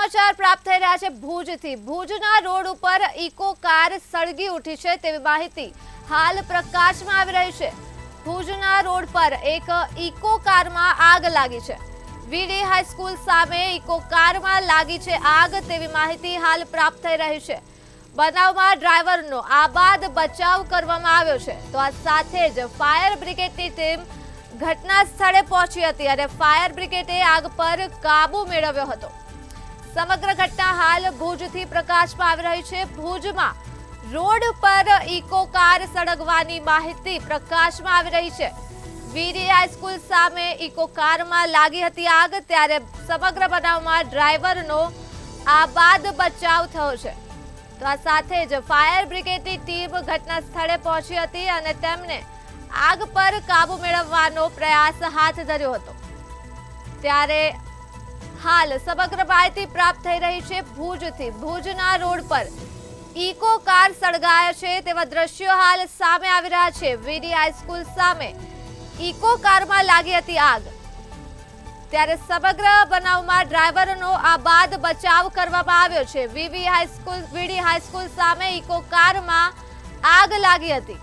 સમાચાર પ્રાપ્ત થઈ રહ્યા છે ભુજથી। ભુજના રોડ ઉપર ઇકો કાર સળગી ઉઠી છે તેવી માહિતી હાલ પ્રકાશમાં આવી રહી છે। ભુજના રોડ પર એક ઇકો કારમાં આગ લાગી છે। વીડી હાઈસ્કૂલ સામે ઇકો કારમાં લાગી છે આગ તેવી માહિતી હાલ પ્રાપ્ત થઈ રહી છે। બનાવમાં ડ્રાઈવરનો આબાદ બચાવ કરવામાં આવ્યો છે તો આ સાથે જ ફાયર બ્રિગેડની ટીમ ઘટના સ્થળે પહોંચી હતી અને ફાયર બ્રિગેડે આગ પર કાબુ મેળવ્યો હતો। સમગ્ર ઘટના હાલ ભુજથી પ્રકાશમાં આવી રહી છે। ભુજમાં રોડ પર ઇકો કાર સળગવાની માહિતી પ્રકાશમાં આવી રહી છે। વીડી હાઈસ્કૂલ સામે ઇકો કારમાં લાગી હતી આગ ત્યારે સમગ્ર બનાવમાં ડ્રાઈવરનો આબાદ બચાવ થયો છે તો આ સાથે જ ફાયર બ્રિગેડની ટીમ ઘટના સ્થળે પહોંચી હતી અને તેમને આગ પર કાબુ મેળવવાનો પ્રયાસ હાથ ધર્યો હતો ત્યારે હાલ સમગ્ર માહિતી પ્રાપ્ત થઈ રહી છે ભુજથી। ભુજના રોડ પર ઇકો કાર સળગાયા છે તેવા દ્રશ્યો હાલ સામે આવી રહ્યા છે। વીડી હાઈસ્કૂલ સામે ઇકો કારમાં લાગી હતી આગ ત્યારે સમગ્ર બનાવમાં ડ્રાઈવરનો આબાદ બચાવ કરવામાં આવ્યો છે। વીડી હાઈસ્કૂલ સામે ઇકો કારમાં આગ લાગી હતી।